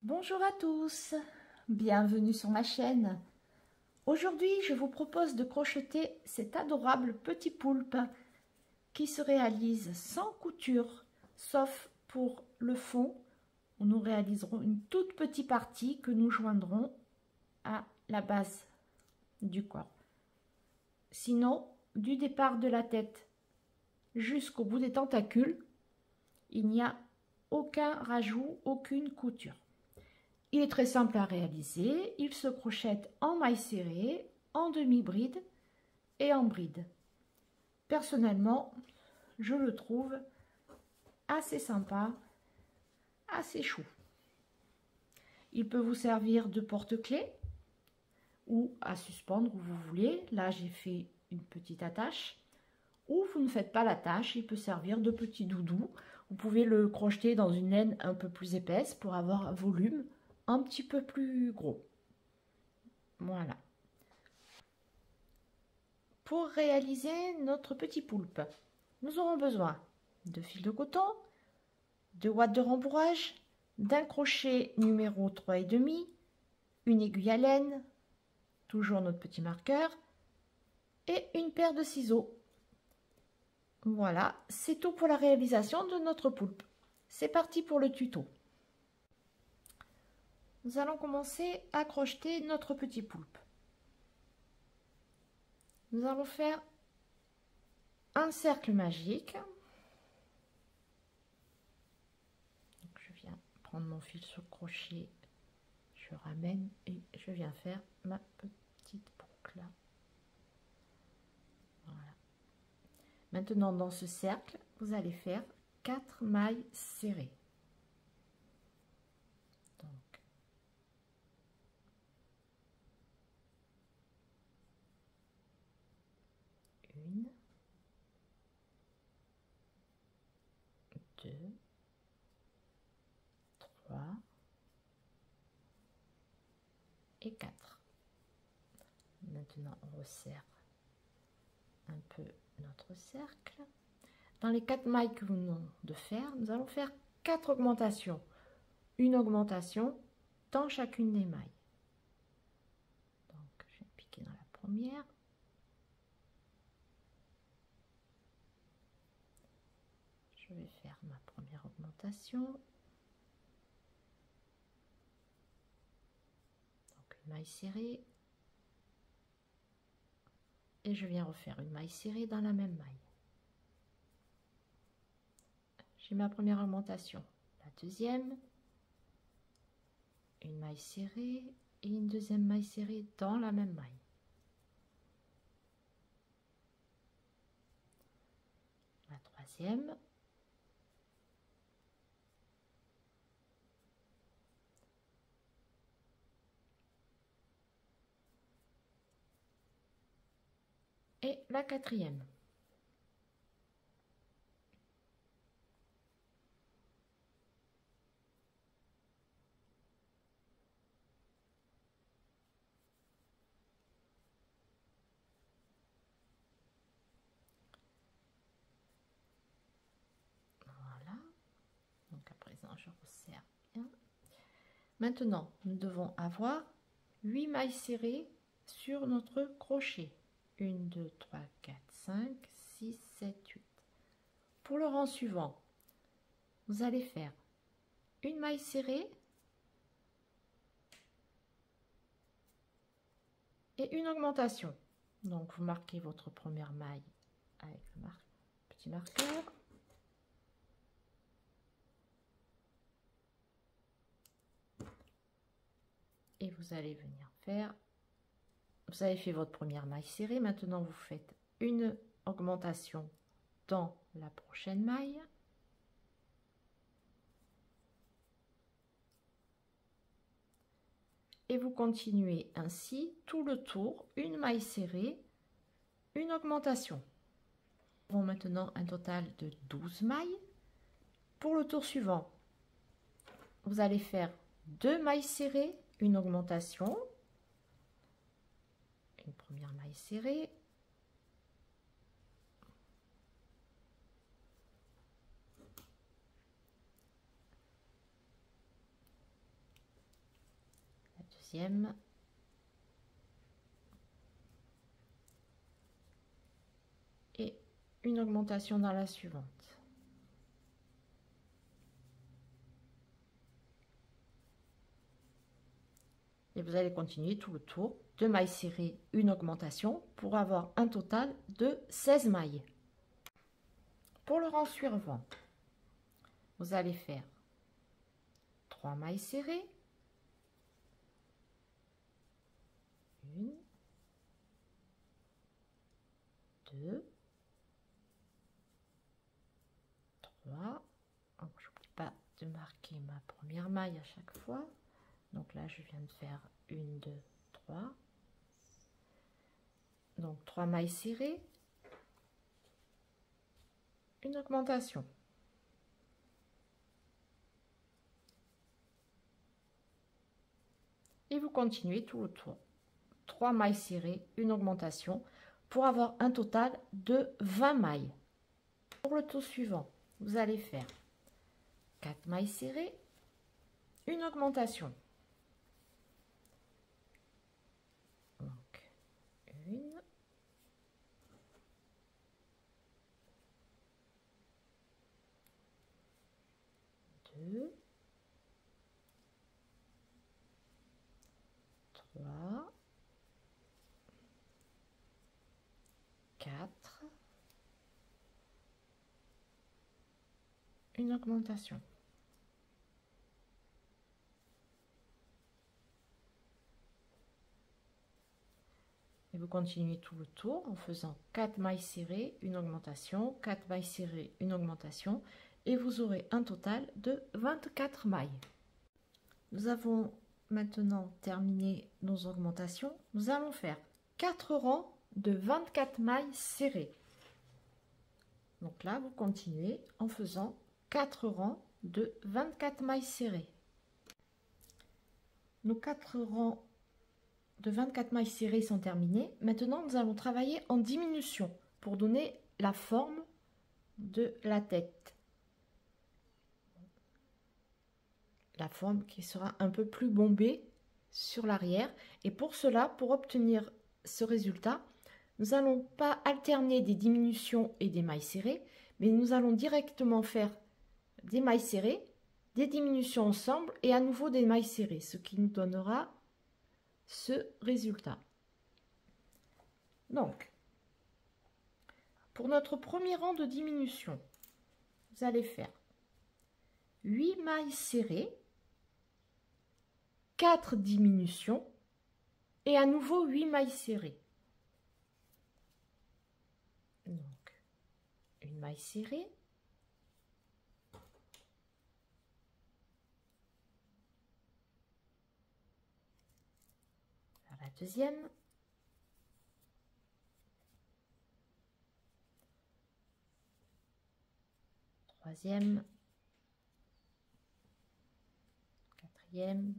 Bonjour à tous, bienvenue sur ma chaîne. Aujourd'hui, je vous propose de crocheter cet adorable petit poulpe qui se réalise sans couture, sauf pour le fond, où nous réaliserons une toute petite partie que nous joindrons à la base du corps. Sinon, du départ de la tête jusqu'au bout des tentacules, il n'y a aucun rajout, aucune couture. Il est très simple à réaliser, il se crochette en maille serrée, en demi-bride et en bride. Personnellement, je le trouve assez sympa, assez chou. Il peut vous servir de porte-clés ou à suspendre où vous voulez. Là, j'ai fait une petite attache. Ou vous ne faites pas l'attache, il peut servir de petit doudou. Vous pouvez le crocheter dans une laine un peu plus épaisse pour avoir un volume un petit peu plus gros. Voilà. Pour réaliser notre petit poulpe, nous aurons besoin de fil de coton, de ouate de rembourrage, d'un crochet numéro 3,5, une aiguille à laine, toujours notre petit marqueur, et une paire de ciseaux. Voilà, c'est tout pour la réalisation de notre poulpe. C'est parti pour le tuto. Nous allons commencer à crocheter notre petit poulpe. Nous allons faire un cercle magique. Donc, je viens prendre mon fil sur crochet, je ramène et je viens faire ma petite boucle. Voilà. Maintenant, dans ce cercle, vous allez faire 4 mailles serrées. Donc, une, 2, 3 et 4. Maintenant, on resserre un peu notre cercle. Dans les 4 mailles que nous venons de faire, nous allons faire 4 augmentations. Une augmentation dans chacune des mailles. Donc, je vais piquer dans la première. Je vais faire ma première augmentation. Donc, une maille serrée. Et je viens refaire une maille serrée dans la même maille. J'ai ma première augmentation. La deuxième. Une maille serrée et une deuxième maille serrée dans la même maille. La troisième. Et la quatrième. Voilà. Donc à présent, je resserre bien. Maintenant, nous devons avoir 8 mailles serrées sur notre crochet. 1, 2, 3, 4, 5, 6, 7, 8. Pour le rang suivant, vous allez faire une maille serrée et une augmentation. Donc, vous marquez votre première maille avec le petit marqueur. Et vous allez venir faire, vous avez fait votre première maille serrée, maintenant vous faites une augmentation dans la prochaine maille. Et vous continuez ainsi tout le tour, une maille serrée, une augmentation. Nous avons maintenant un total de 12 mailles. Pour le tour suivant, vous allez faire 2 mailles serrées, une augmentation, une première maille serrée, deuxième, et une augmentation dans la suivante. Et vous allez continuer tout le tour, 2 mailles serrées, une augmentation pour avoir un total de 16 mailles. Pour le rang suivant, vous allez faire 3 mailles serrées, 1, 2, 3. Je n'oublie pas de marquer ma première maille à chaque fois. Donc là, je viens de faire 1, 2, 3. Donc 3 mailles serrées, une augmentation. Et vous continuez tout le tour. 3 mailles serrées, une augmentation pour avoir un total de 20 mailles. Pour le tour suivant, vous allez faire 4 mailles serrées, une augmentation. Donc 1, 2, 3, 4, une augmentation. Et vous continuez tout le tour en faisant 4 mailles serrées, une augmentation, 4 mailles serrées, une augmentation, et vous aurez un total de 24 mailles. Nous avons maintenant terminé nos augmentations. Nous allons faire 4 rangs de 24 mailles serrées. Donc là, vous continuez en faisant 4 rangs de 24 mailles serrées. Nos 4 rangs de 24 mailles serrées sont terminés. Maintenant, nous allons travailler en diminution pour donner la forme de la tête. La forme qui sera un peu plus bombée sur l'arrière. Et pour cela, pour obtenir ce résultat, nous n'allons pas alterner des diminutions et des mailles serrées, mais nous allons directement faire des mailles serrées, des diminutions ensemble et à nouveau des mailles serrées, ce qui nous donnera ce résultat. Donc, pour notre premier rang de diminution, vous allez faire 8 mailles serrées, 4 diminutions et à nouveau 8 mailles serrées. Donc, une maille serrée, la deuxième, troisième, quatrième,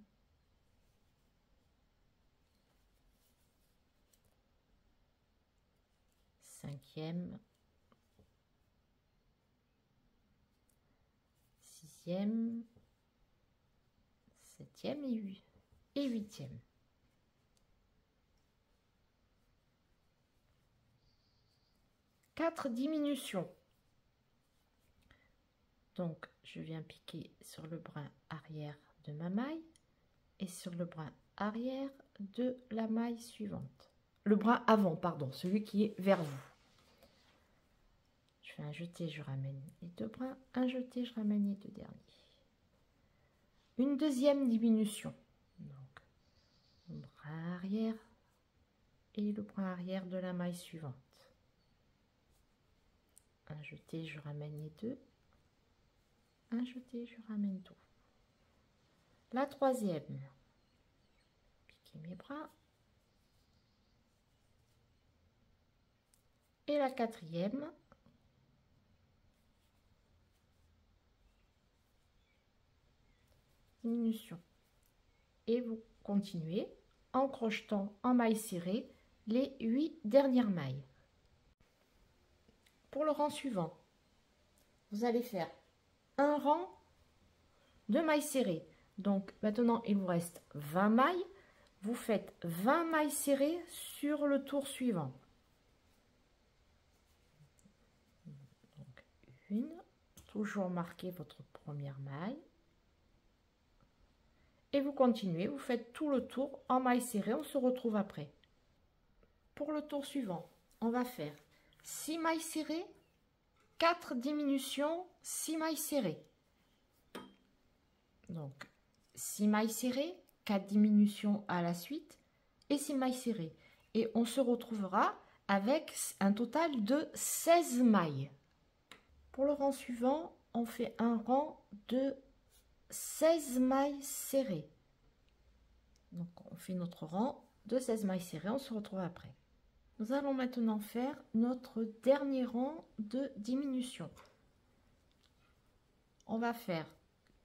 cinquième, sixième, septième et huitième. Quatre diminutions. Donc, je viens piquer sur le brin arrière de ma maille et sur le brin arrière de la maille suivante. Le brin avant, pardon, celui qui est vers vous. Je fais un jeté, je ramène les deux brins, un jeté, je ramène les deux derniers. Une deuxième diminution. Donc, le brin arrière et le brin arrière de la maille suivante. Un jeté, je ramène les deux. Un jeté, je ramène tout. La troisième, piquer mes bras. Et la quatrième, diminution. Et vous continuez en crochetant en maille serrée les 8 dernières mailles. Pour le rang suivant, vous allez faire un rang de mailles serrées. Donc maintenant, il vous reste 20 mailles. vous faites 20 mailles serrées sur le tour suivant. Donc, une, toujours marquez votre première maille. Et vous continuez, vous faites tout le tour en mailles serrées, on se retrouve après. Pour le tour suivant, on va faire 6 mailles serrées, 4 diminutions, 6 mailles serrées. Donc 6 mailles serrées, 4 diminutions à la suite et 6 mailles serrées. Et on se retrouvera avec un total de 16 mailles. Pour le rang suivant, on fait un rang de 16 mailles serrées. Donc on fait notre rang de 16 mailles serrées, on se retrouve après. Nous allons maintenant faire notre dernier rang de diminution. On va faire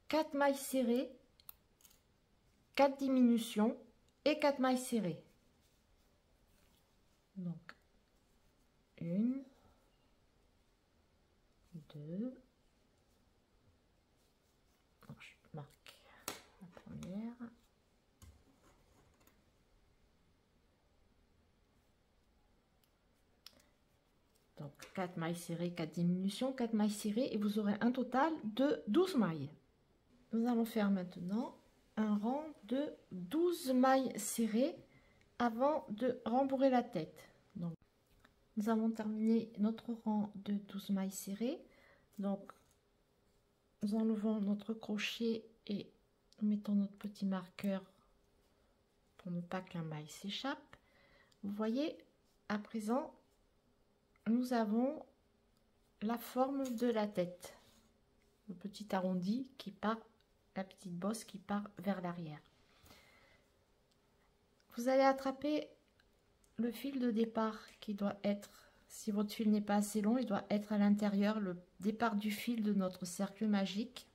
4 mailles serrées, 4 diminutions et 4 mailles serrées. Donc 1, 2, je marque la première, donc 4 mailles serrées, 4 diminutions, 4 mailles serrées et vous aurez un total de 12 mailles. Nous allons faire maintenant un rang de 12 mailles serrées avant de rembourrer la tête. Donc nous avons terminé notre rang de 12 mailles serrées. Donc nous enlevons notre crochet et nous mettons notre petit marqueur pour ne pas que la maille s'échappe. Vous voyez, à présent nous avons la forme de la tête, le petit arrondi qui part, la petite bosse qui part vers l'arrière. Vous allez attraper le fil de départ qui doit être, si votre fil n'est pas assez long, il doit être à l'intérieur, le départ du fil de notre cercle magique.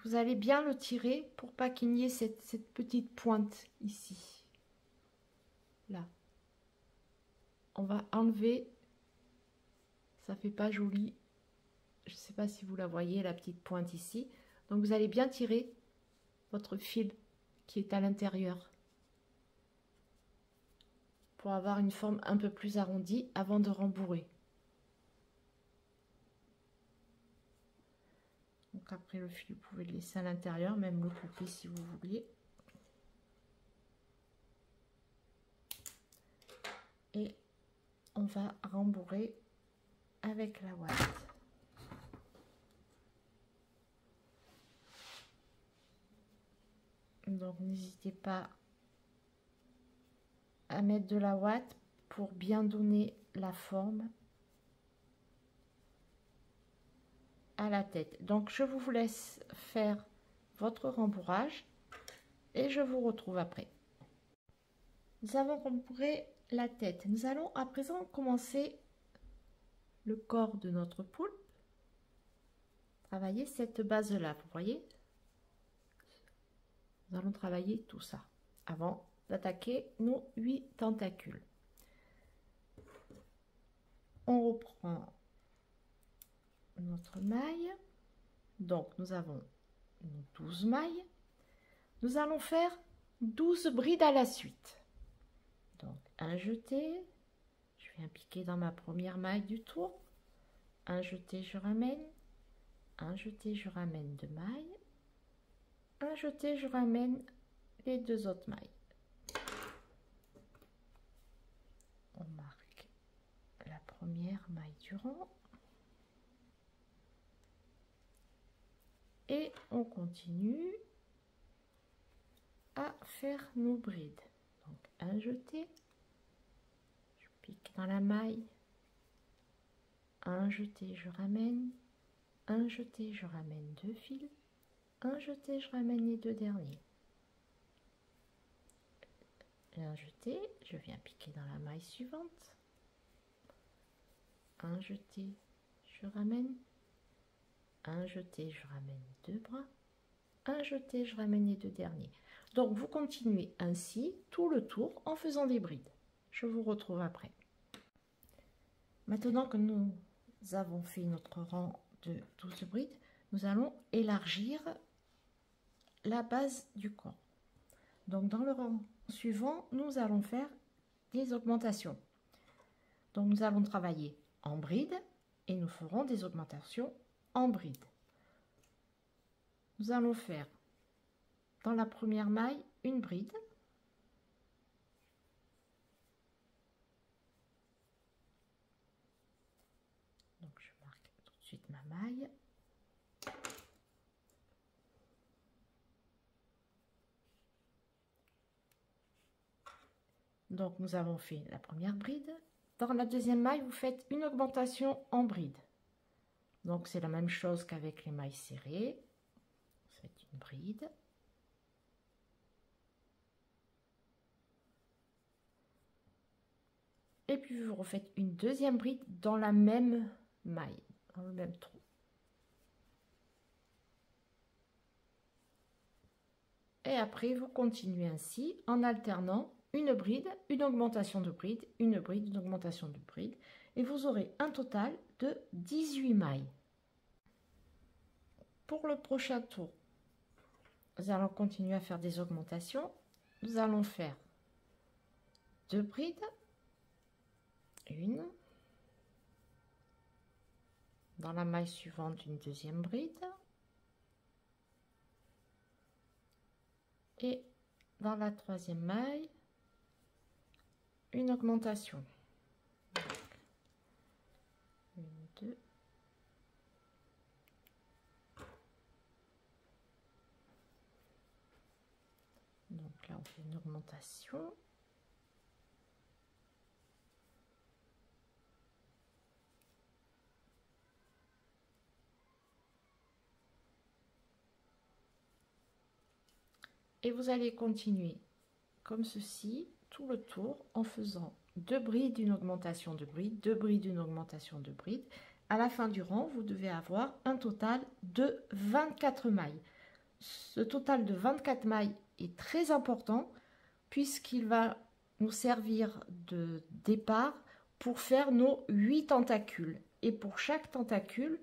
Vous allez bien le tirer pour pas qu'il y ait cette petite pointe ici. Là. On va enlever, ça fait pas joli, je sais pas si vous la voyez, la petite pointe ici. Donc vous allez bien tirer votre fil qui est à l'intérieur pour avoir une forme un peu plus arrondie avant de rembourrer. Donc après le fil, vous pouvez le laisser à l'intérieur, même le couper si vous vouliez. Et on va rembourrer avec la ouate. Donc n'hésitez pas à mettre de la ouate pour bien donner la forme à la tête. Donc je vous laisse faire votre rembourrage et je vous retrouve après. Nous avons rembourré la tête. Nous allons à présent commencer le corps de notre poulpe. Travailler cette base là, vous voyez. Nous allons travailler tout ça avant d'attaquer nos 8 tentacules. On reprend notre maille. Donc nous avons nos 12 mailles. Nous allons faire 12 brides à la suite. Donc un jeté, je viens piquer dans ma première maille du tour, un jeté, je ramène, un jeté, je ramène 2 mailles, un jeté, je ramène les 2 autres mailles. On marque la première maille du rang et on continue à faire nos brides. Donc un jeté, je pique dans la maille, un jeté, je ramène, un jeté, je ramène 2 fils, un jeté, je ramène les 2 derniers, un jeté, je viens piquer dans la maille suivante, un jeté, je ramène, un jeté, je ramène 2 bras, un jeté, je ramène les 2 derniers. Donc vous continuez ainsi tout le tour en faisant des brides. Je vous retrouve après. Maintenant que nous avons fait notre rang de 12 brides, nous allons élargir la base du corps. Donc dans le rang suivant, nous allons faire des augmentations. Donc nous allons travailler en bride et nous ferons des augmentations en bride. Nous allons faire dans la première maille une bride. Donc je marque tout de suite ma maille. Donc nous avons fait la première bride. Dans la deuxième maille, vous faites une augmentation en bride. Donc c'est la même chose qu'avec les mailles serrées. Vous faites une bride. Et puis vous refaites une deuxième bride dans la même maille, dans le même trou. Et après vous continuez ainsi en alternant une bride, une augmentation de bride, une bride, une augmentation de bride. Et vous aurez un total de 18 mailles. Pour le prochain tour, nous allons continuer à faire des augmentations. Nous allons faire 2 brides, une, dans la maille suivante une deuxième bride, et dans la troisième maille une augmentation. Donc, 1, 2, donc là on fait une augmentation. Et vous allez continuer comme ceci tout le tour en faisant 2 brides, une augmentation de bride, 2 brides, une augmentation de bride. À la fin du rang, vous devez avoir un total de 24 mailles. Ce total de 24 mailles est très important puisqu'il va nous servir de départ pour faire nos 8 tentacules. Et pour chaque tentacule,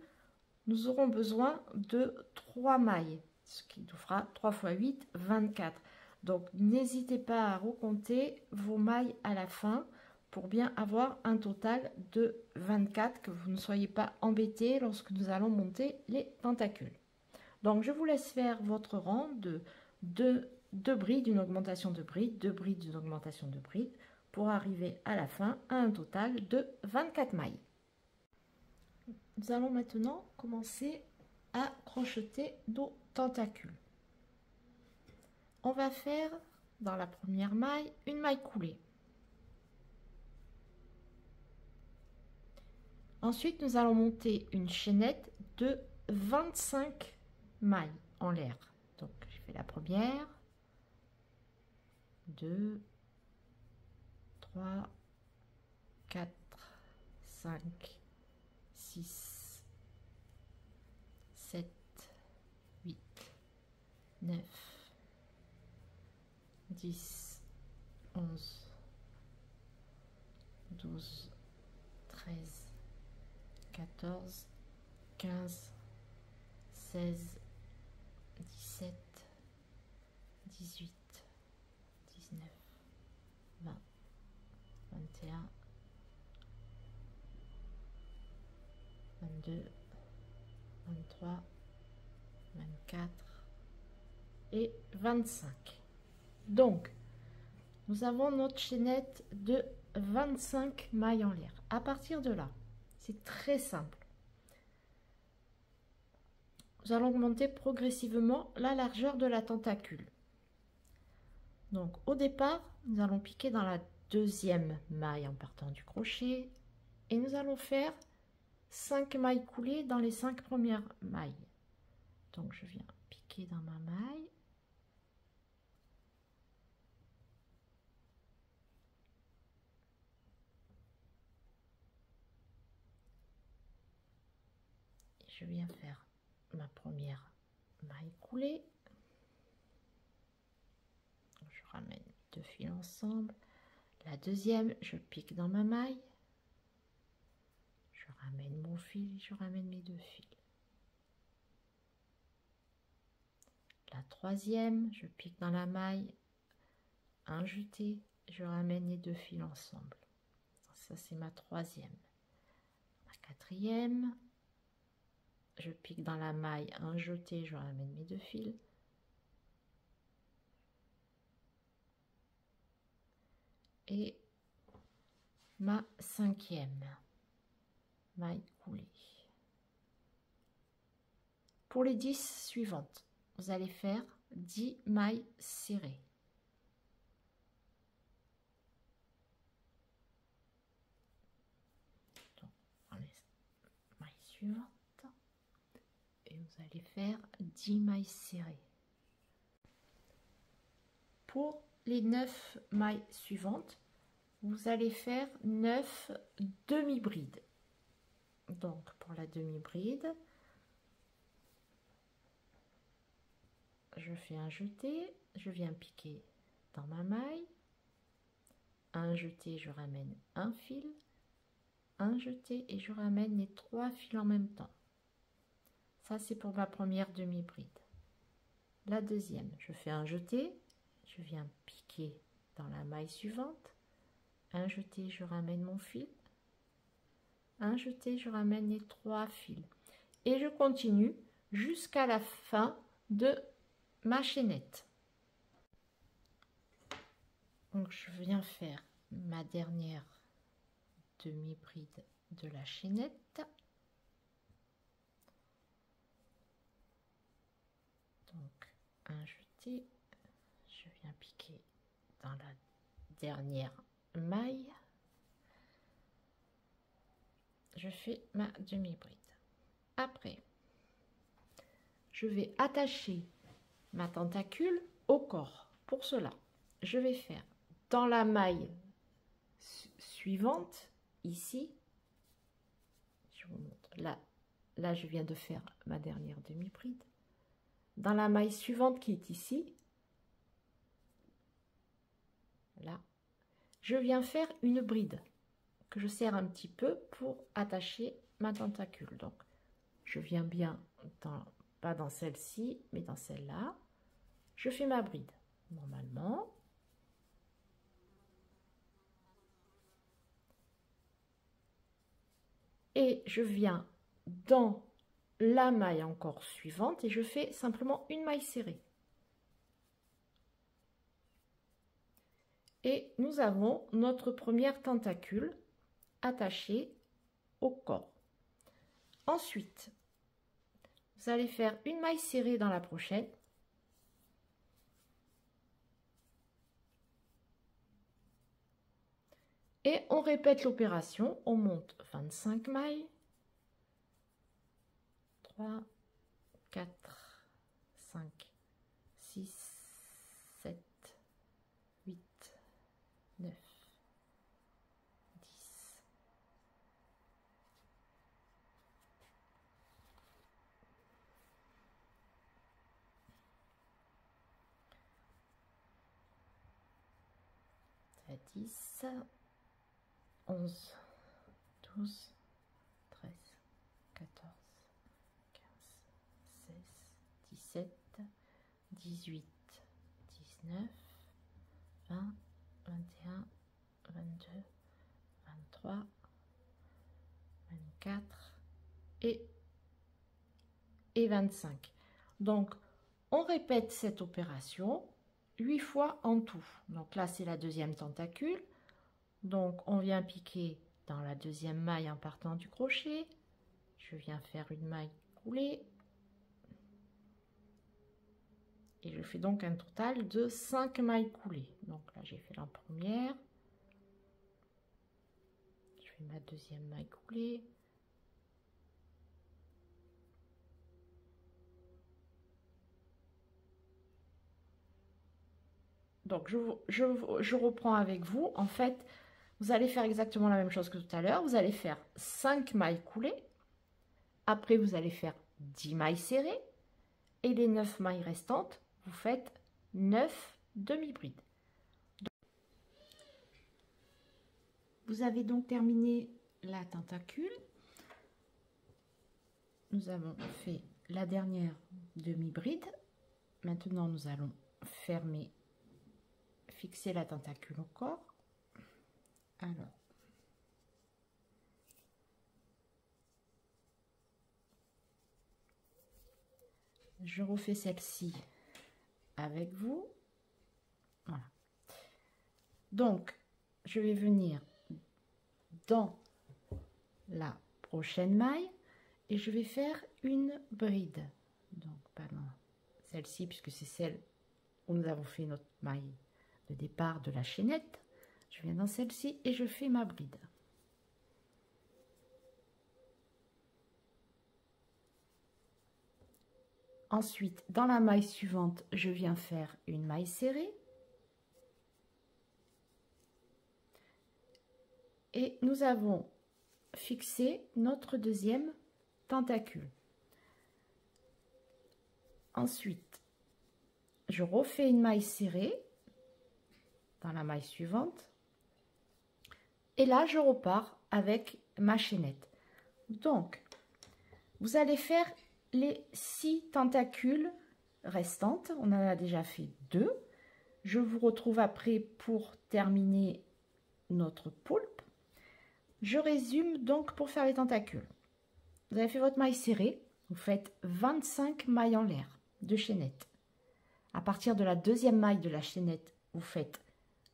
nous aurons besoin de 3 mailles, ce qui nous fera 3 x 8, 24. Donc n'hésitez pas à recompter vos mailles à la fin pour bien avoir un total de 24, que vous ne soyez pas embêtés lorsque nous allons monter les tentacules. Donc je vous laisse faire votre rang de 2 brides, une augmentation de bride, 2 brides, une augmentation de bride, pour arriver à la fin à un total de 24 mailles. Nous allons maintenant commencer à crocheter nos tentacules. On va faire dans la première maille une maille coulée. Ensuite, nous allons monter une chaînette de 25 mailles en l'air. Donc, je fais la première, 2, 3, 4, 5, 6, 7, 8, 9, 10, 11, 12, 13, 14, 15, 16, 17, 18, 19, 20, 21, 22, 23, 24 et 25. Donc, nous avons notre chaînette de 25 mailles en l'air. À partir de là, c'est très simple. Nous allons augmenter progressivement la largeur de la tentacule. Donc, au départ, nous allons piquer dans la deuxième maille en partant du crochet et nous allons faire 5 mailles coulées dans les 5 premières mailles. Donc, je viens piquer dans ma maille. Je viens faire ma première maille coulée. Je ramène 2 fils ensemble. La deuxième, je pique dans ma maille. Je ramène mon fil, je ramène mes 2 fils. La troisième, je pique dans la maille. un jeté, je ramène les 2 fils ensemble. Ça c'est ma troisième. Ma quatrième, je pique dans la maille, un jeté, je ramène mes 2 fils. Et ma cinquième maille coulée. Pour les 10 suivantes, vous allez faire 10 mailles serrées. Donc, dans les mailles suivantes, et vous allez faire 10 mailles serrées. Pour les 9 mailles suivantes, vous allez faire 9 demi-brides. Donc pour la demi-bride, je fais un jeté, je viens piquer dans ma maille, un jeté, je ramène un fil, un jeté et je ramène les 3 fils en même temps. Ça c'est pour ma première demi-bride. La deuxième, je fais un jeté, je viens piquer dans la maille suivante, un jeté, je ramène mon fil, un jeté, je ramène les 3 fils et je continue jusqu'à la fin de ma chaînette. Donc je viens faire ma dernière demi-bride de la chaînette. Donc un jeté, je viens piquer dans la dernière maille, je fais ma demi-bride. Après, je vais attacher ma tentacule au corps. Pour cela, je vais faire dans la maille suivante, ici, je vous montre, là je viens de faire ma dernière demi-bride. Dans la maille suivante qui est ici, là, je viens faire une bride que je serre un petit peu pour attacher ma tentacule. Donc, je viens bien, pas dans celle-ci, mais dans celle-là. Je fais ma bride. Normalement, et je viens dans la maille encore suivante et je fais simplement une maille serrée. Et nous avons notre première tentacule attachée au corps. Ensuite, vous allez faire une maille serrée dans la prochaine. Et on répète l'opération, on monte 25 mailles. 3, 4, 5, 6, 7, 8, 9, 10. Ça 10, 11, 12, 13, 14, 15, 16, 17, 18, 19, 20, 21, 22, 23, 24 et 25. Donc, on répète cette opération 8 fois en tout. Donc là, c'est la deuxième tentacule. Donc, on vient piquer dans la deuxième maille en partant du crochet. Je viens faire une maille coulée. Et je fais donc un total de 5 mailles coulées. Donc là, j'ai fait la première. Je fais ma deuxième maille coulée. Donc, je reprends avec vous. En fait, vous allez faire exactement la même chose que tout à l'heure. Vous allez faire 5 mailles coulées. Après, vous allez faire 10 mailles serrées. Et les 9 mailles restantes, vous faites 9 demi-brides. Vous avez donc terminé la tentacule. Nous avons fait la dernière demi-bride. Maintenant, nous allons fermer fixer la tentacule au corps. Alors, je refais celle-ci avec vous. Voilà. Donc, je vais venir dans la prochaine maille et je vais faire une bride. Donc, pas dans celle-ci, puisque c'est celle où nous avons fait notre maille de départ de la chaînette. Je viens dans celle-ci et je fais ma bride. Ensuite, dans la maille suivante, je viens faire une maille serrée. Et nous avons fixé notre deuxième tentacule. Ensuite, je refais une maille serrée dans la maille suivante. Et là, je repars avec ma chaînette. Donc, vous allez faire les 6 tentacules restantes. On en a déjà fait 2. Je vous retrouve après pour terminer notre poulpe. Je résume donc pour faire les tentacules. Vous avez fait votre maille serrée. Vous faites 25 mailles en l'air de chaînette. À partir de la deuxième maille de la chaînette, vous faites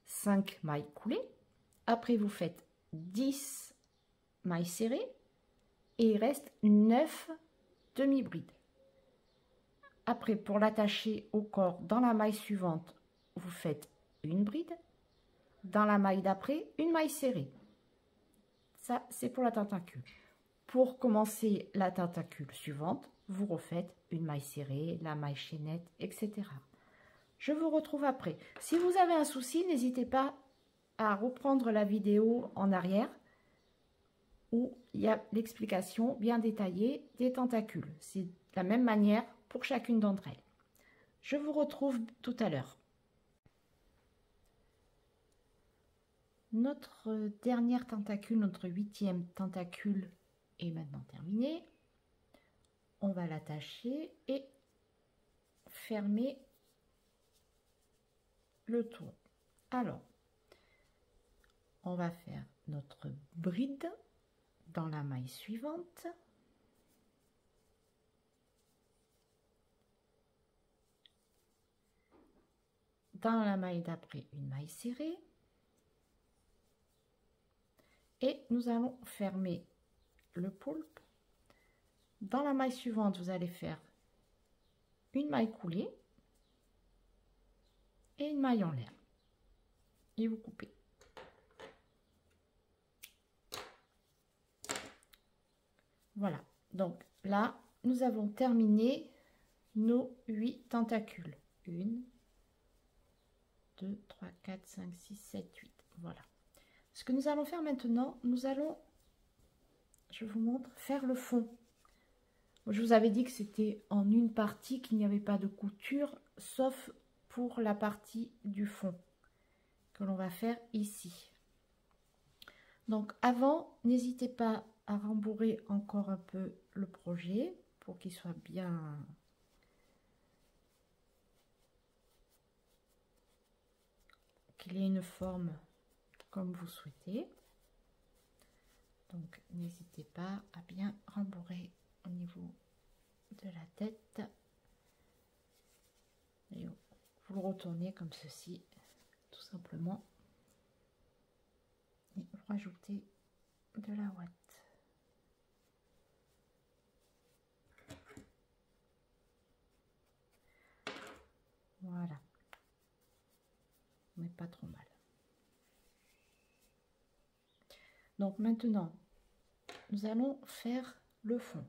5 mailles coulées. Après, vous faites 10 mailles serrées. Et il reste 9 demi-brides. Après, pour l'attacher au corps, dans la maille suivante, vous faites une bride. Dans la maille d'après, une maille serrée. Ça, c'est pour la tentacule. Pour commencer la tentacule suivante, vous refaites une maille serrée, la maille chaînette, etc. Je vous retrouve après. Si vous avez un souci, n'hésitez pas à reprendre la vidéo en arrière où il y a l'explication bien détaillée des tentacules. C'est de la même manière pour chacune d'entre elles. Je vous retrouve tout à l'heure. Notre dernière tentacule, notre 8e tentacule est maintenant terminée. On va l'attacher et fermer le tour. Alors, on va faire notre bride dans la maille suivante. Dans la maille d'après, une maille serrée. Et nous allons fermer le poulpe. Dans la maille suivante, vous allez faire une maille coulée et une maille en l'air. Et vous coupez. Voilà. Donc là, nous avons terminé nos 8 tentacules. 1, 2, 3, 4, 5, 6, 7, 8. Voilà. Ce que nous allons faire maintenant, nous allons, je vous montre, faire le fond. Je vous avais dit que c'était en une partie, qu'il n'y avait pas de couture, sauf pour la partie du fond que l'on va faire ici. Donc avant, n'hésitez pas à rembourrer encore un peu le projet pour qu'il soit bien qu'il ait une forme comme vous souhaitez. Donc n'hésitez pas à bien rembourrer au niveau de la tête et vous le retournez comme ceci, tout simplement, et vous rajoutez de la ouate. Voilà, mais pas trop mal. Donc maintenant, nous allons faire le fond.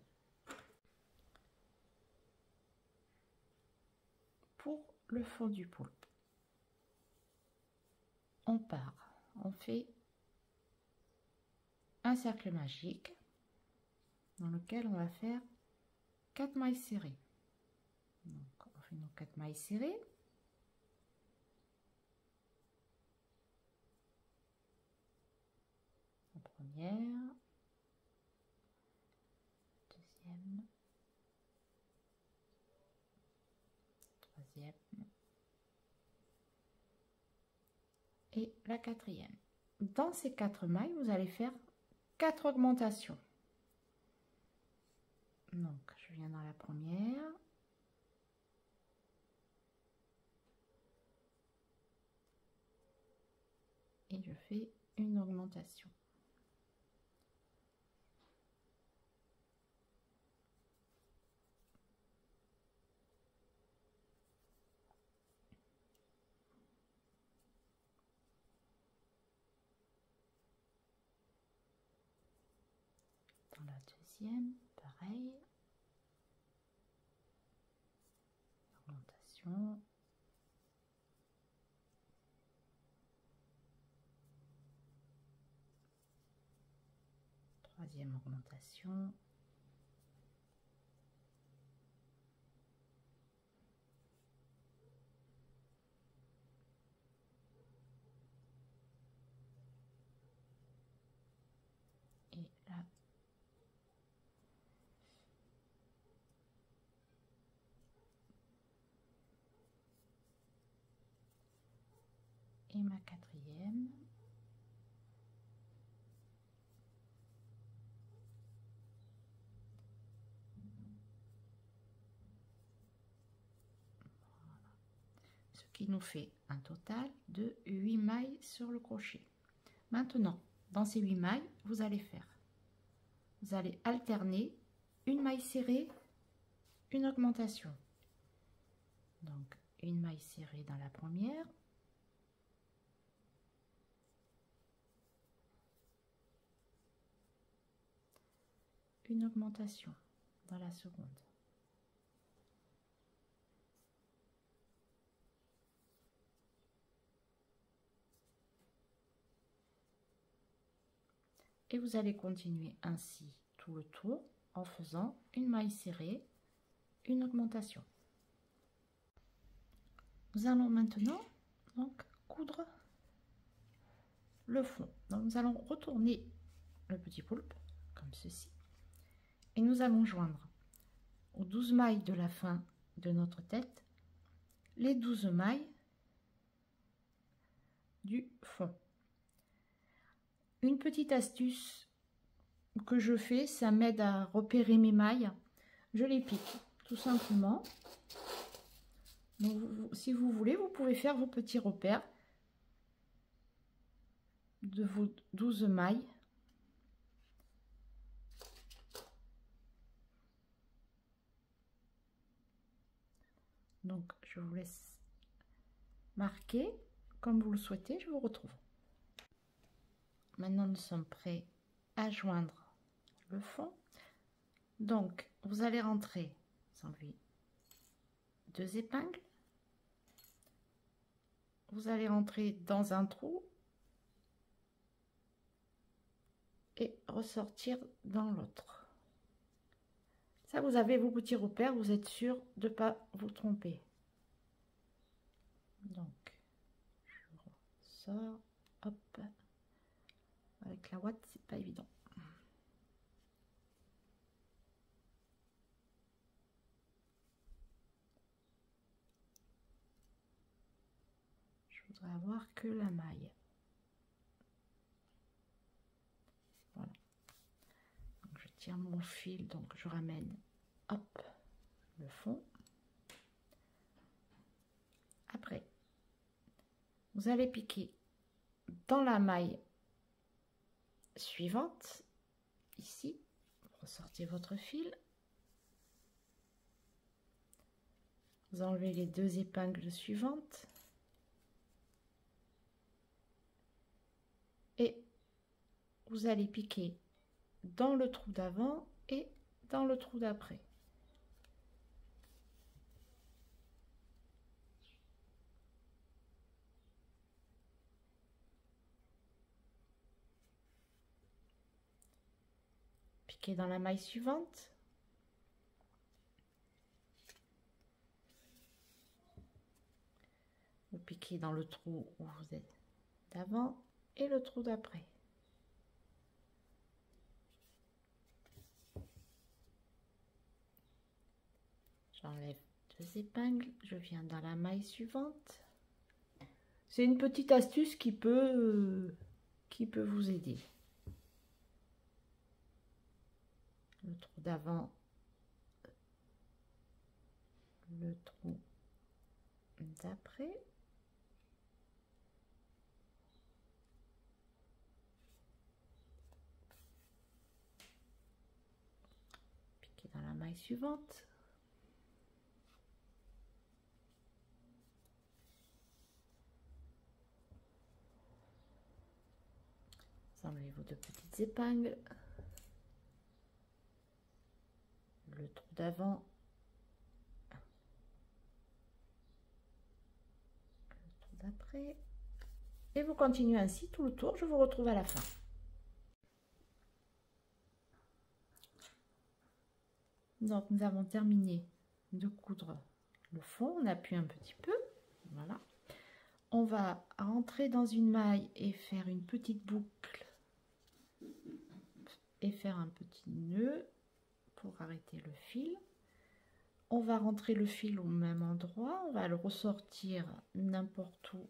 Pour le fond du poulpe, on part, on fait un cercle magique dans lequel on va faire 4 mailles serrées. Donc on fait nos 4 mailles serrées. La première, deuxième, troisième, et la quatrième. Dans ces 4 mailles, vous allez faire 4 augmentations. Donc, je viens dans la première. Et je fais une augmentation. Dans la deuxième, pareil. Augmentation. Troisième augmentation. Et là. Et ma quatrième. Ce qui nous fait un total de 8 mailles sur le crochet. Maintenant, dans ces 8 mailles, vous allez alterner une maille serrée, une augmentation. Donc, une maille serrée dans la première. Une augmentation dans la seconde. Et vous allez continuer ainsi tout le tour en faisant une maille serrée, une augmentation. Nous allons maintenant donc coudre le fond. Donc nous allons retourner le petit poulpe comme ceci et nous allons joindre aux 12 mailles de la fin de notre tête les 12 mailles du fond. Une petite astuce que je fais, ça m'aide à repérer mes mailles. Je les pique tout simplement. Donc, si vous voulez, vous pouvez faire vos petits repères de vos 12 mailles. Donc, je vous laisse marquer comme vous le souhaitez. Je vous retrouve. Maintenant, nous sommes prêts à joindre le fond. Donc, vous allez rentrer, vous enlevez 2 épingles. Vous allez rentrer dans un trou et ressortir dans l'autre. Ça, vous avez vos petits repères, vous êtes sûr de ne pas vous tromper. Donc, je ressors, hop. Avec la ouate, c'est pas évident. Je voudrais avoir que la maille. Voilà. Donc, je tiens mon fil, donc je ramène, hop, le fond. Après, vous allez piquer dans la maille suivante, ici, ressortez votre fil, vous enlevez les 2 épingles suivantes et vous allez piquer dans le trou d'avant et dans le trou d'après. Piquez dans la maille suivante. Vous piquez dans le trou où vous êtes d'avant et le trou d'après. J'enlève 2 épingles, je viens dans la maille suivante, C'est une petite astuce qui peut vous aider. Le trou d'avant, le trou d'après. Piquer dans la maille suivante. Enlevez vos deux petites épingles. Le trou d'avant. Le trou d'après. Et vous continuez ainsi tout le tour. Je vous retrouve à la fin. Donc nous avons terminé de coudre le fond. On appuie un petit peu. Voilà. On va rentrer dans une maille et faire une petite boucle. Et faire un petit nœud pour arrêter le fil. On va rentrer le fil au même endroit, on va le ressortir n'importe où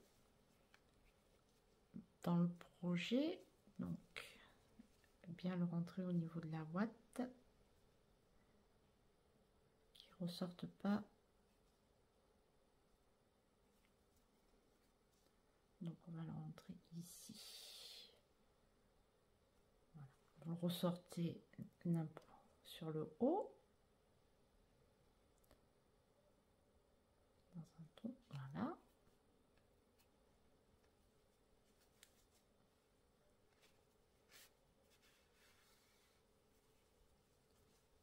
dans le projet, donc bien le rentrer au niveau de la ouate, qui ne ressorte pas. Donc on va le rentrer ici. Voilà. Vous le ressortez sur le haut. Dans un trou, voilà.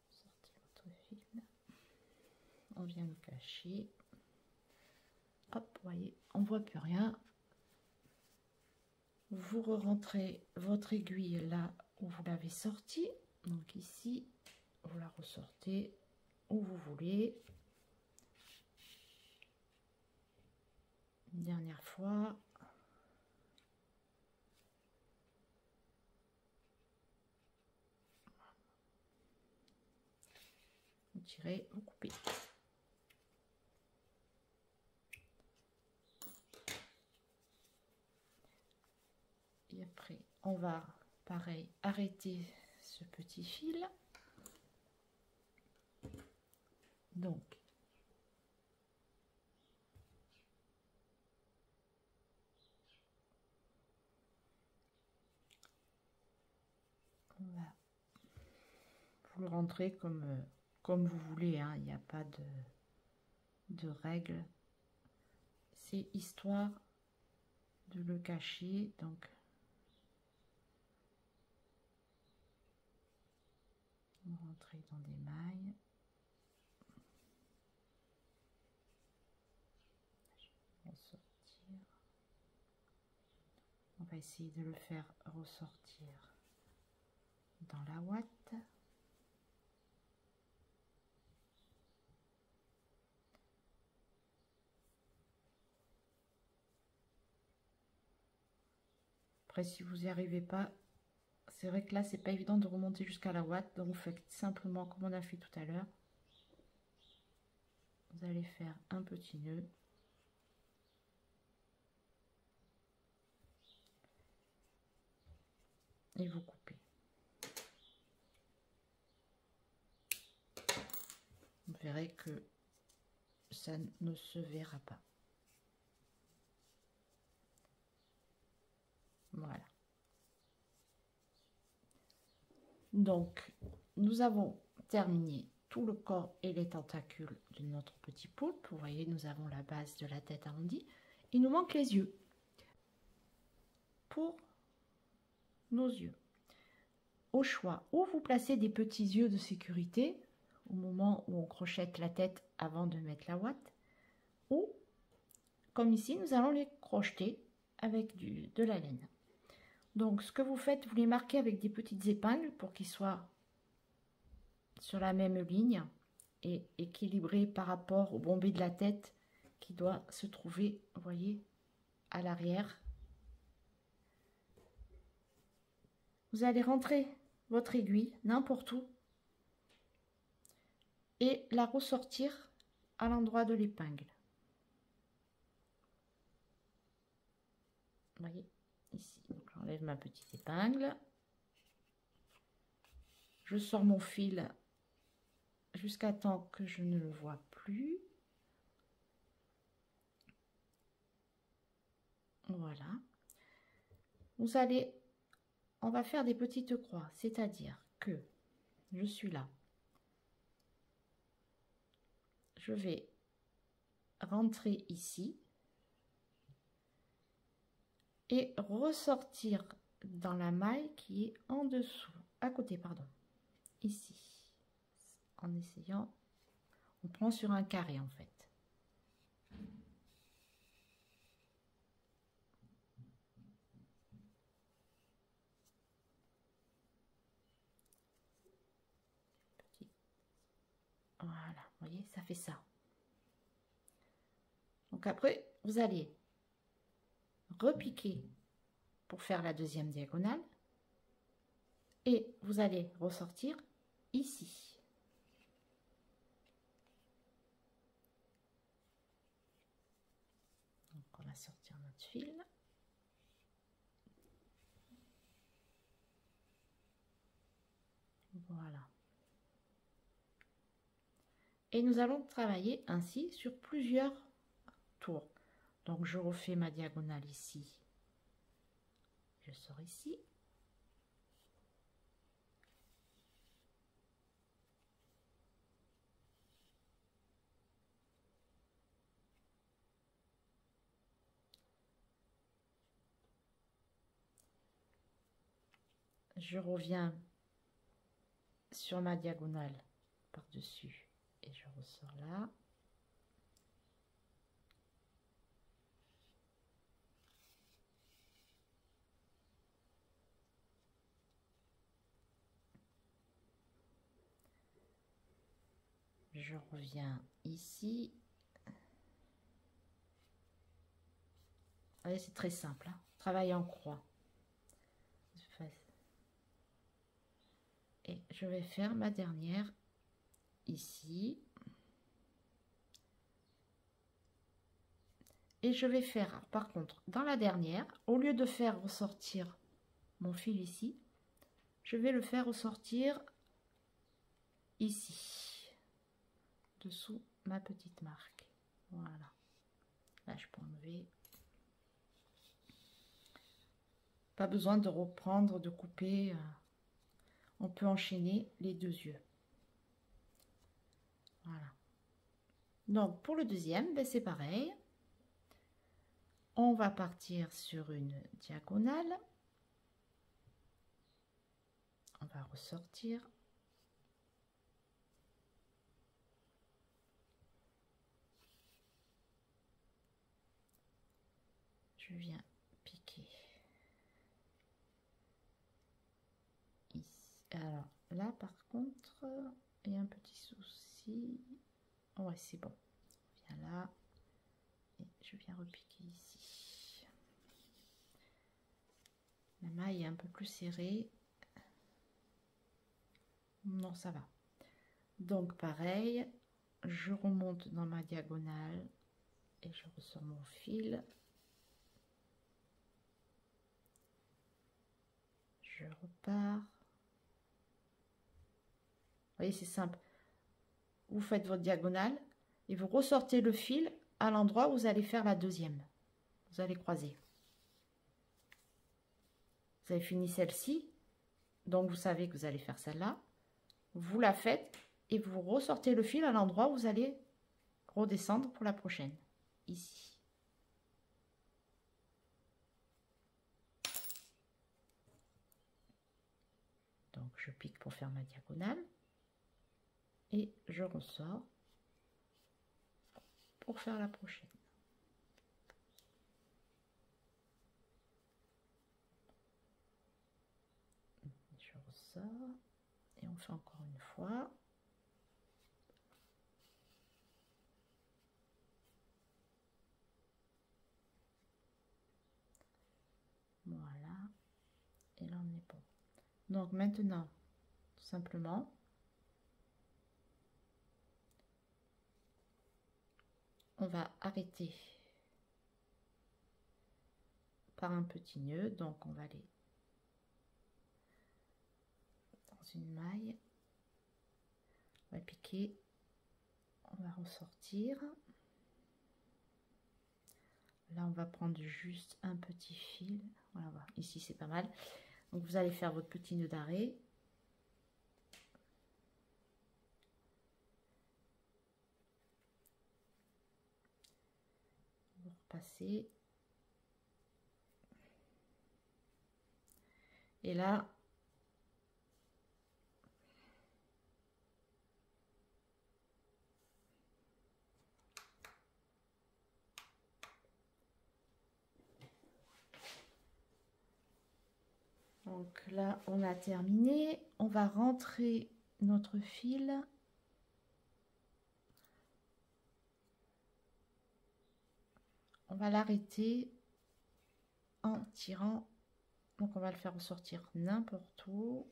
Sortez votre fil. On vient le cacher. Hop, voyez, on voit plus rien. Vous rentrez votre aiguille là où vous l'avez sortie. Donc ici, vous la ressortez où vous voulez. Une dernière fois. Vous tirez, vous coupez. Et après, on va, pareil, arrêter ce petit fil. Donc, on va vous le rentrer comme vous voulez, hein. Il n'y a pas de règles. C'est histoire de le cacher, donc on va rentrer dans des mailles. Ressortir. On va essayer de le faire ressortir dans la ouate. Après, si vous n'y arrivez pas, c'est vrai que là, c'est pas évident de remonter jusqu'à la ouate. Donc, vous faites simplement comme on a fait tout à l'heure. Vous allez faire un petit nœud. Et vous coupez. Vous verrez que ça ne se verra pas. Voilà. Donc, nous avons terminé tout le corps et les tentacules de notre petit poulpe. Vous voyez, nous avons la base de la tête arrondie. Il nous manque les yeux. Pour nos yeux, au choix, ou vous placez des petits yeux de sécurité au moment où on crochette la tête avant de mettre la ouate, ou comme ici, nous allons les crocheter avec de la laine. Donc, ce que vous faites, vous les marquez avec des petites épingles pour qu'ils soient sur la même ligne et équilibrés par rapport au bombé de la tête qui doit se trouver, vous voyez, à l'arrière. Vous allez rentrer votre aiguille n'importe où et la ressortir à l'endroit de l'épingle. voyez, ici. Donc j'enlève ma petite épingle. Je sors mon fil jusqu'à temps que je ne le vois plus. Voilà. Vous allez, on va faire des petites croix, c'est-à-dire que je suis là. Je vais rentrer ici et ressortir dans la maille qui est en dessous, à côté, pardon, ici, en essayant, on prend sur un carré en fait. Voilà, vous voyez, ça fait ça. Donc après, vous allez repiquer pour faire la deuxième diagonale et vous allez ressortir ici. Donc on va sortir notre fil. Voilà. Et nous allons travailler ainsi sur plusieurs tours. Donc je refais ma diagonale ici. Je sors ici. Je reviens sur ma diagonale par-dessus et je ressors là. Je reviens ici. C'est très simple, hein. Travail en croix. Et je vais faire ma dernière ici. Et je vais faire, par contre, dans la dernière, au lieu de faire ressortir mon fil ici, je vais le faire ressortir ici, dessous ma petite marque. Voilà. Là, je peux enlever. Pas besoin de reprendre, de couper. On peut enchaîner les deux yeux. Voilà. Donc, pour le deuxième, ben, c'est pareil. On va partir sur une diagonale. On va ressortir. Je viens piquer. Ici. Alors, là, par contre, il y a un petit souci. Ouais, c'est bon. On vient là. Et je viens repiquer ici. La maille est un peu plus serrée. Non, ça va. Donc, pareil, je remonte dans ma diagonale et je ressors mon fil. Je repars. Vous voyez, c'est simple. Vous faites votre diagonale et vous ressortez le fil à l'endroit où vous allez faire la deuxième. Vous allez croiser. Vous avez fini celle-ci, donc vous savez que vous allez faire celle-là. Vous la faites et vous ressortez le fil à l'endroit où vous allez redescendre pour la prochaine. Ici. Donc je pique pour faire ma diagonale et je ressors pour faire la prochaine. Je ressors et on fait encore une fois. Voilà, et là on est bon. Donc maintenant, tout simplement, on va arrêter par un petit nœud. Donc on va aller dans une maille, on va piquer, on va ressortir. Là on va prendre juste un petit fil, voilà, ici c'est pas mal. Donc vous allez faire votre petit nœud d'arrêt. Vous repassez. Et là, donc là on a terminé. On va rentrer notre fil. On va l'arrêter en tirant. Donc on va le faire ressortir n'importe où.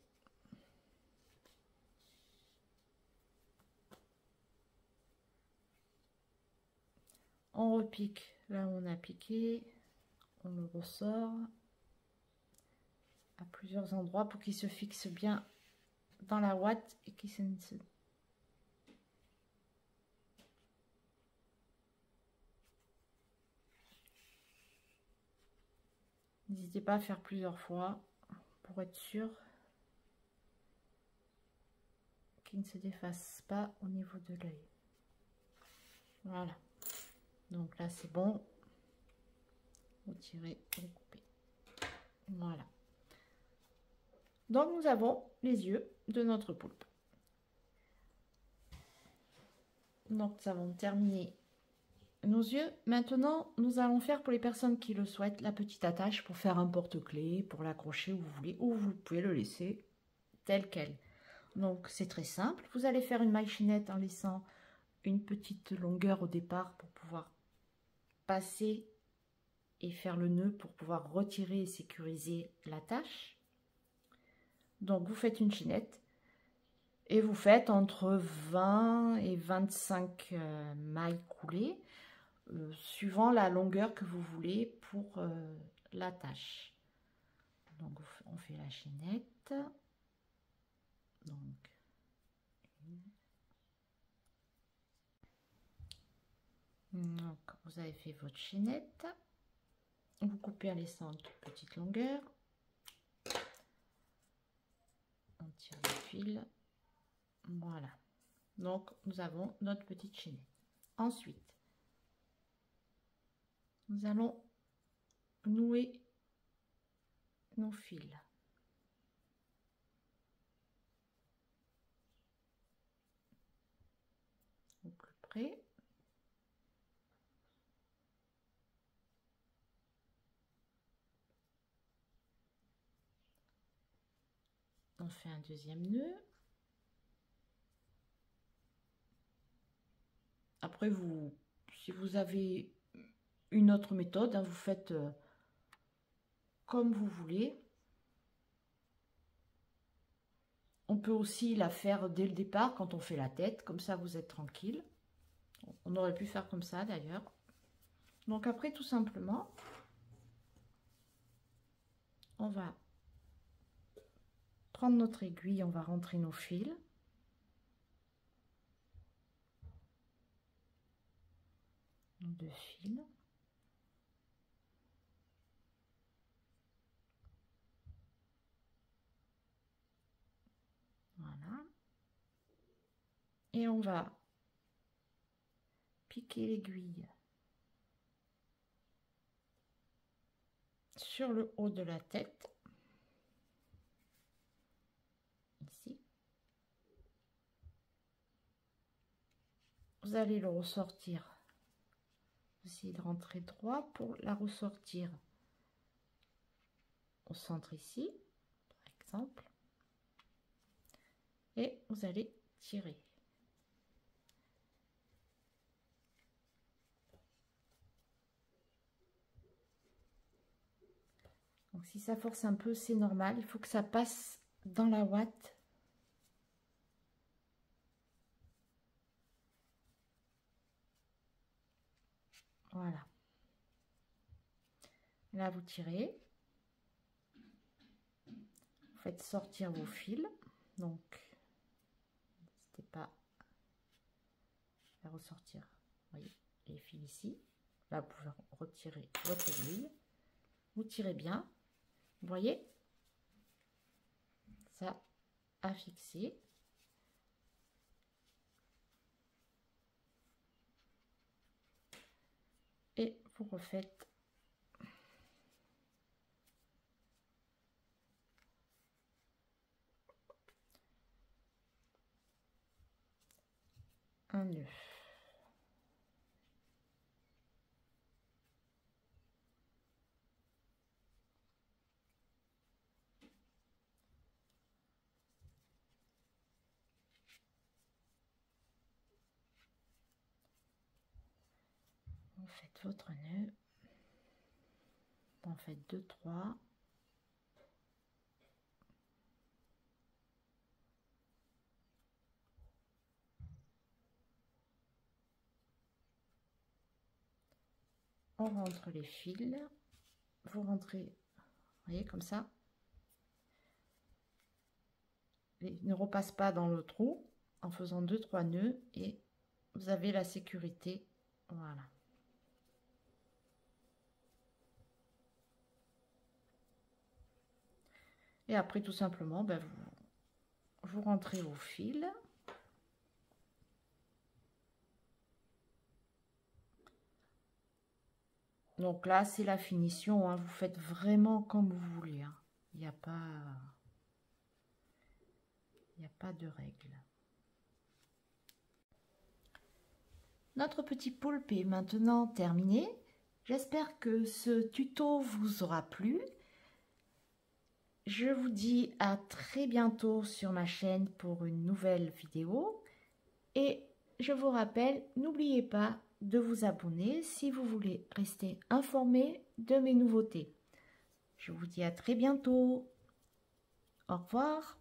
On repique là où on a piqué, on le ressort à plusieurs endroits pour qu'il se fixe bien dans la ouate et qu'il se... N'hésitez pas à faire plusieurs fois pour être sûr qu'il ne se défasse pas au niveau de l'œil. Voilà. Donc là c'est bon. Vous tirez, vous coupez. Voilà. Donc nous avons les yeux de notre poulpe. Donc nous avons terminé nos yeux. Maintenant nous allons faire, pour les personnes qui le souhaitent, la petite attache pour faire un porte-clés, pour l'accrocher où vous voulez, ou vous pouvez le laisser tel quel. Donc c'est très simple. Vous allez faire une maille chaînette en laissant une petite longueur au départ pour pouvoir passer et faire le nœud pour pouvoir retirer et sécuriser l'attache. Donc vous faites une chaînette et vous faites entre 20 et 25 mailles coulées, suivant la longueur que vous voulez pour l'attache. Donc on fait la chaînette. Donc vous avez fait votre chaînette, vous coupez en laissant une toute petite longueur, on tire le fil, voilà. Donc nous avons notre petite chaînette. Ensuite nous allons nouer nos fils. Au plus près. On fait un deuxième nœud. Après, si vous avez une autre méthode, hein, vous faites comme vous voulez. On peut aussi la faire dès le départ quand on fait la tête, comme ça vous êtes tranquille. On aurait pu faire comme ça d'ailleurs. Donc après, tout simplement, on va prendre notre aiguille, on va rentrer nos fils. Deux fils. Voilà. Et on va piquer l'aiguille sur le haut de la tête. Ici. Vous allez le ressortir. Essayez de rentrer droit pour la ressortir au centre ici, par exemple. Et vous allez tirer. Donc si ça force un peu, c'est normal. Il faut que ça passe dans la ouate. Voilà. Là, vous tirez. Vous faites sortir vos fils. Donc, n'hésitez pas à ressortir. Vous voyez, les fils ici. Là, vous pouvez retirer votre aiguille. Vous tirez bien. Vous voyez, ça a fixé. Et vous refaites un nœud. Vous faites votre nœud. Vous en faites 2, 3. On rentre les fils. Vous rentrez, vous voyez, comme ça. Et ne repasse pas dans le trou en faisant 2-3 nœuds et vous avez la sécurité. Voilà. Et après, tout simplement, ben, vous rentrez au fil. Donc là, c'est la finition. Hein. Vous faites vraiment comme vous voulez. Hein. Il n'y a pas de règle. Notre petit poulpe est maintenant terminé. J'espère que ce tuto vous aura plu. Je vous dis à très bientôt sur ma chaîne pour une nouvelle vidéo. Et je vous rappelle, n'oubliez pas de vous abonner si vous voulez rester informé de mes nouveautés. Je vous dis à très bientôt. Au revoir.